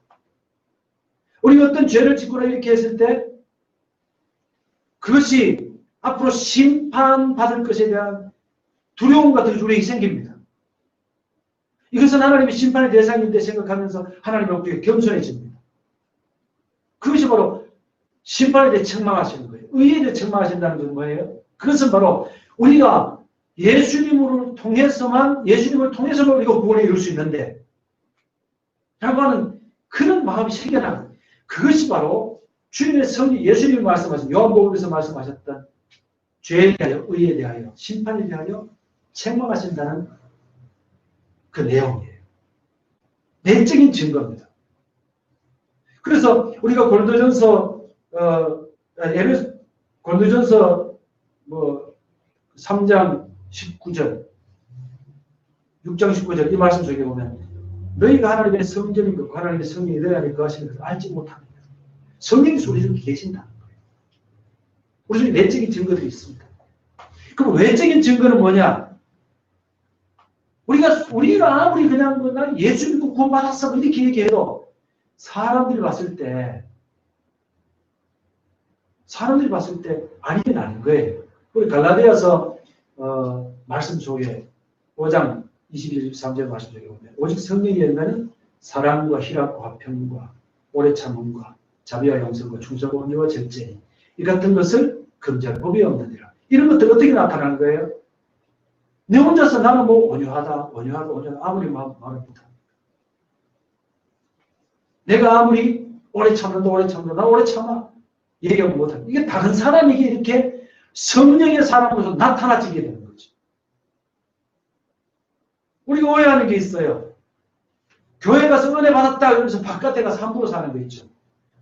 우리가 어떤 죄를 짓거나 이렇게 했을 때 그것이 앞으로 심판받을 것에 대한 두려움 같은 두려움이 생깁니다. 이것은 하나님의 심판의 대상인데 생각하면서 하나님의 우리가 겸손해집니다. 그것이 바로 심판에 대해 책망하시는 거예요. 의에 대해 책망하신다는 건 뭐예요? 그것은 바로 우리가 예수님을 통해서만 우리가 구원에 이룰 수 있는데 라고 하는 그런 마음이 생겨나는 거예요. 그것이 바로 주님의 성령, 예수님이 말씀하신 요한복음에서 말씀하셨던 죄에 대하여, 의에 대하여, 심판에 대하여 책망하신다는 그 내용이에요. 내적인 증거입니다. 그래서 우리가 고린도전서 3장 19절, 6장 19절 이 말씀 속에 보면 너희가 하나님의 성전인 것, 하나님의 성령이 너희 안에 거하시는 것을 알지 못합니다. 성령이 우리 중에 계신다는 거예요. 우리 중에 내적인 증거들이 있습니다. 그럼 외적인 증거는 뭐냐? 우리가 아무리 그냥 난 예수 믿고 구원받았어 이렇게 얘기해도 사람들이 봤을 때 아니긴 아닌 거예요. 우리 갈라디아서 말씀 속에 5장 21, 23절 말씀 속에 보면 오직 성령이 열매는 사랑과 희락과 화평과 오래 참음과 자비와 용서와 충성과 온유와 절제니 이 같은 것을 금지할 법이 없느니라. 이런 것들 어떻게 나타나는 거예요? 내 혼자서 나는 뭐 온유하다 아무리 말을 못합니다. 내가 아무리 오래 참는다 나 오래 참아 얘기하고 못합니다. 이게 다른 사람에게 이렇게 성령의 사람으로서 나타나지게 되는 거죠. 우리가 오해하는 게 있어요. 교회 가서 은혜 받았다 그러면서 바깥에 가서 함부로 사는 거 있죠.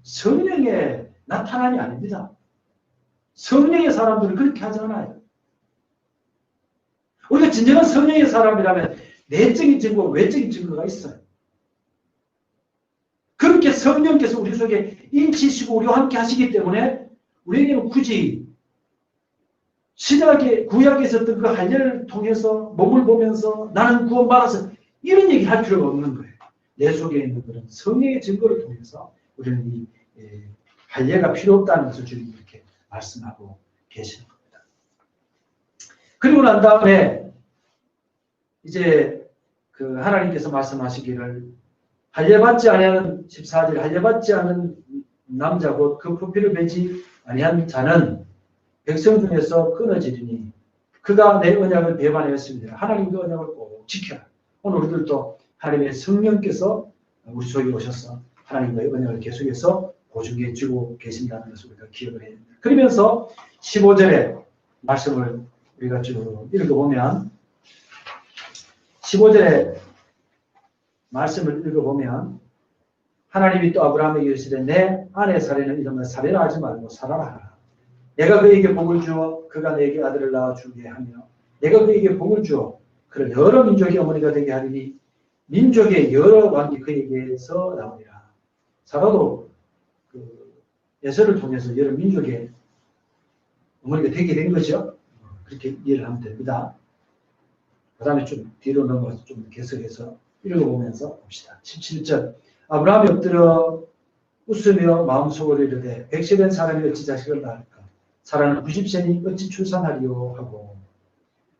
성령의 나타남이 아닙니다. 성령의 사람들은 그렇게 하지 않아요. 우리가 진정한 성령의 사람이라면 내적인 증거와 외적인 증거가 있어요. 그렇게 성령께서 우리 속에 인치시고 우리와 함께 하시기 때문에 우리에게는 굳이 구약에 있었던 그 할례를 통해서 몸을 보면서 나는 구원받아서 이런 얘기를 할 필요가 없는 거예요. 내 속에 있는 그런 성령의 증거를 통해서 우리는 이 할례가 필요 없다는 것을 주님 이렇게 말씀하고 계시는 겁니다. 그리고 난 다음에 이제 그 하나님께서 말씀하시기를 할례받지 아니하는 14절 할례받지 않은 남자 곧 그 표피를 매지 아니한 자는 백성 중에서 끊어지리니 그가 내 언약을 배반하였습니다. 하나님 그 언약을 꼭 지켜라. 오늘 우리들도 하나님의 성령께서 우리 속에 오셔서 하나님과의 언약을 계속해서 보증해 주고 계신다는 것을 우리가 기억을 해야 됩니다. 그러면서 15절의 말씀을 우리가 쭉 읽어보면 15절의 말씀을 읽어보면 하나님이 또 아브라함에게 이르시되 내 아내 사례는 이름을 살해라 하지 말고 살아라 하라. 내가 그에게 복을 주어 그가 내게 아들을 낳아주게 하며 내가 그에게 복을 주어 그를 여러 민족의 어머니가 되게 하리니 민족의 여러 왕이 그에게서 나오리라. 사라도 그 에서를 통해서 여러 민족의 어머니가 되게 된 거죠. 그렇게 이해를 하면 됩니다. 그 다음에 좀 뒤로 넘어가서 좀 계속해서 읽어보면서 봅시다. 17절 아브라함이 엎드려 웃으며 마음속으로 이르되 100세 사람이 어찌 자식을 낳을까? 사라는 90세니 어찌 출산하리요? 하고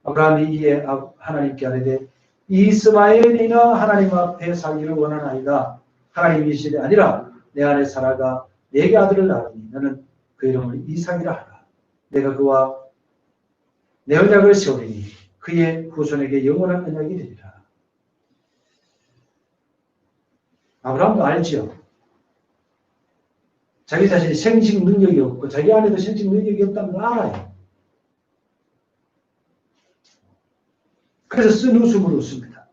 아브라함이 이에 하나님께 아뢰되 이스마엘이나 하나님 앞에 살기를 원하나이다. 하나님이 이시되 아니라 내 아내 사라가 내게 아들을 낳으니 너는 그 이름을 이삭이라 하라. 내가 그와 내 언약을 세우리니 그의 후손에게 영원한 언약이 되리라. 아브라함도 알지요. 자기 자신이 생식 능력이 없고 자기 아내도 생식 능력이 없다는 걸 알아요. 그래서 쓴 웃음으로 웃습니다.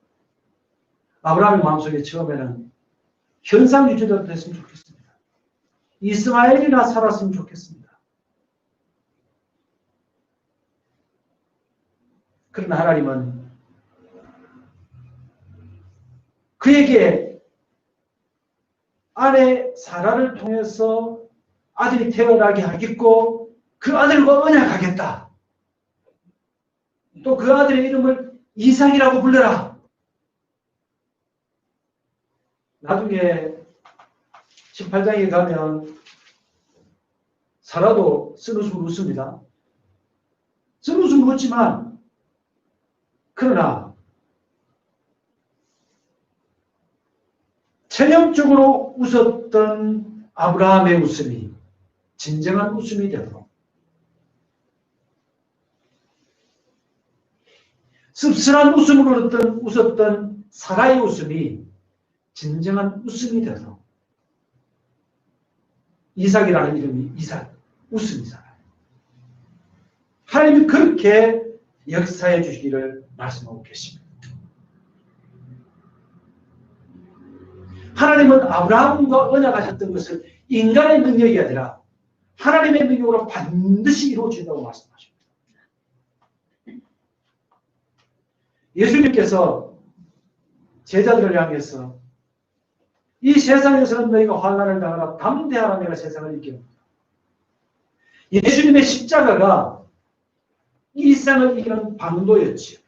아브라함의 마음속에 처음에는 현상 유지도 됐으면 좋겠습니다. 이스마엘이나 살았으면 좋겠습니다. 그러나 하나님은 그에게 아내 사라를 통해서 아들이 태어나게 하겠고 그 아들과 언약하겠다. 또 그 아들의 이름을 이삭이라고 불러라. 나중에 18장에 가면 사라도 쓴웃음을 웃습니다. 쓴웃음을 웃지만 그러나 체념적으로 웃었던 아브라함의 웃음이 진정한 웃음이 되도록 씁쓸한 웃음으로 웃었던 사라의 웃음이 진정한 웃음이 되도록 이삭이라는 이름이 웃음이잖아요. 하나님이 그렇게 역사해 주시기를 말씀하고 계십니다. 하나님은 아브라함과 언약하셨던 것을 인간의 능력이 아니라 하나님의 능력으로 반드시 이루어진다고 말씀하십니다. 예수님께서 제자들을 향해서 이 세상에서는 너희가 환난을 당하라 담대하라 내가 세상을 이깁니다. 예수님의 십자가가 이 세상을 이기는 방도였지요.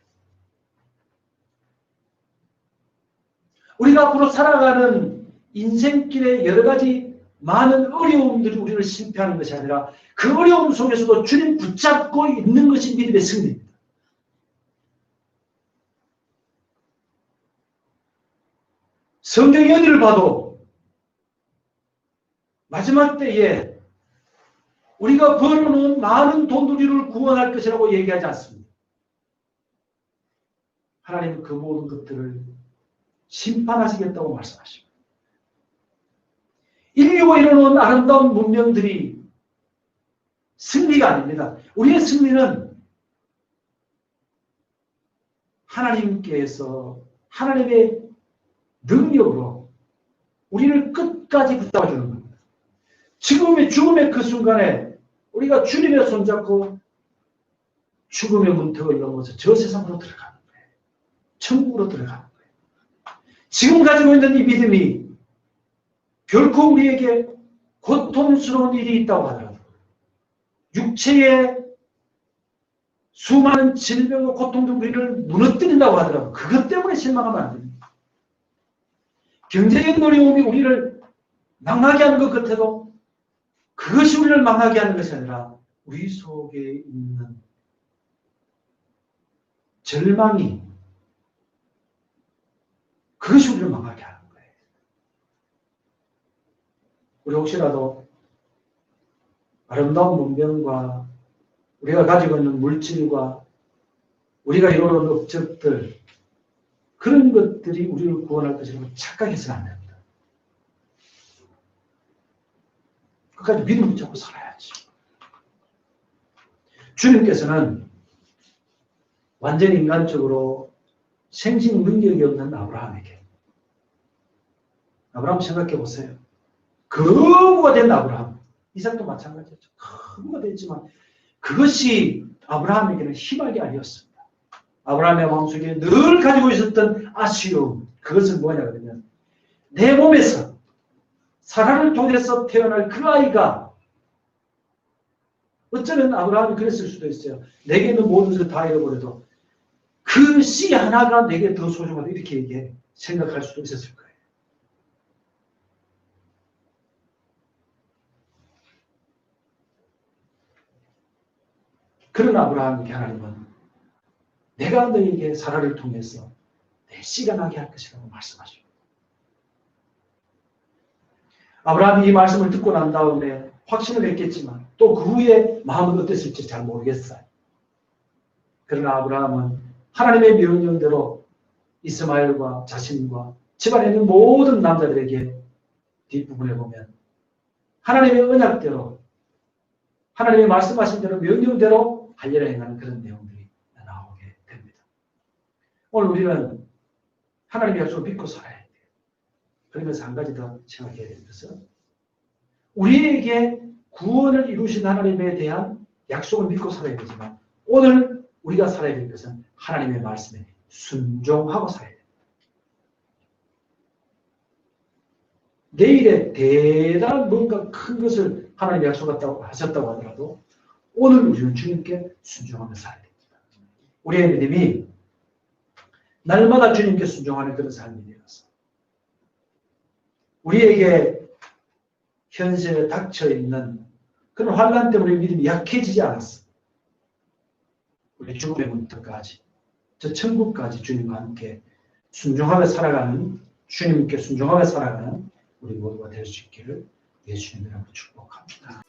우리가 앞으로 살아가는 인생길에 여러 가지 많은 어려움들이 우리를 실패하는 것이 아니라 그 어려움 속에서도 주님 붙잡고 있는 것이 믿음의 승리입니다. 성경의 어디를 봐도 마지막 때에 우리가 벌어놓은 많은 돈들이를 구원할 것이라고 얘기하지 않습니다. 하나님은 그 모든 것들을 심판하시겠다고 말씀하십니다. 인류가 이루어놓은 아름다운 문명들이 승리가 아닙니다. 우리의 승리는 하나님께서 하나님의 능력으로 우리를 끝까지 붙잡아주는 겁니다. 죽음의 그 순간에 우리가 주님의 손잡고 죽음의 문턱을 넘어서 저 세상으로 들어가는 거예요. 천국으로 들어가는 거예요. 지금 가지고 있는 이 믿음이 결코 우리에게 고통스러운 일이 있다고 하더라도 육체의 수많은 질병과 고통도 우리를 무너뜨린다고 하더라도 그것 때문에 실망하면 안 됩니다. 경제적 어려움이 우리를 망하게 하는 것 같아도 그것이 우리를 망하게 하는 것이 아니라 우리 속에 있는 절망이 그것이 우리를 망하게 하는 거예요. 우리 혹시라도 아름다운 문명과 우리가 가지고 있는 물질과 우리가 이루어놓은 업적들 그런 것들이 우리를 구원할 것이라고 착각해서는 안 됩니다. 끝까지 믿음을 붙잡고 살아야지. 주님께서는 완전히 인간적으로 생식 능력이 없는 아브라함에게 아브라함 생각해 보세요. 거부가 된 아브라함. 이삭도 마찬가지였죠. 거부가 됐지만 그것이 아브라함에게는 희망이 아니었습니다. 아브라함의 마음속에 늘 가지고 있었던 아쉬움. 그것은 뭐냐 그러면 내 몸에서 사라를 통해서 태어날 그 아이가 어쩌면 아브라함이 그랬을 수도 있어요. 내게 있는 모든 것을 다 잃어버려도 그 씨 하나가 내게 더 소중하다 이렇게 생각할 수도 있었을 거예요. 그런 아브라함에게 하나님은 내가 너에게 사라를 통해서 내 씨가 나게 할 것이라고 말씀하십니다. 아브라함이 이 말씀을 듣고 난 다음에 확신을 했겠지만 또 그 후에 마음은 어땠을지 잘 모르겠어요. 그러나 아브라함은 하나님의 명령대로 이스마엘과 자신과 집안에 있는 모든 남자들에게 뒷부분에 보면 하나님의 언약대로 하나님의 말씀하신 대로 명령대로 하려고 행하는 그런 내용들이 나오게 됩니다. 오늘 우리는 하나님의 약속을 믿고 살아야 돼요. 그러면서 한 가지 더 생각해야 되는 것은 우리에게 구원을 이루신 하나님에 대한 약속을 믿고 살아야 되지만 오늘 우리가 살아야 될 것은 하나님의 말씀에 순종하고 살아야 됩니다. 내일에 대단한 뭔가 큰 것을 하나님이 약속하셨다고 하더라도 오늘 우리는 주님께 순종하며 살아야 됩니다. 우리의 믿음이 날마다 주님께 순종하는 그런 삶이 되어서 우리에게 현실에 닥쳐 있는 그런 환난 때문에 우리 믿음이 약해지지 않았어. 우리 죽음의 문턱까지, 저 천국까지 주님과 함께 순종하며 살아가는, 주님께 순종하며 살아가는 우리 모두가 될 수 있기를 예수님 이름으로 축복합니다.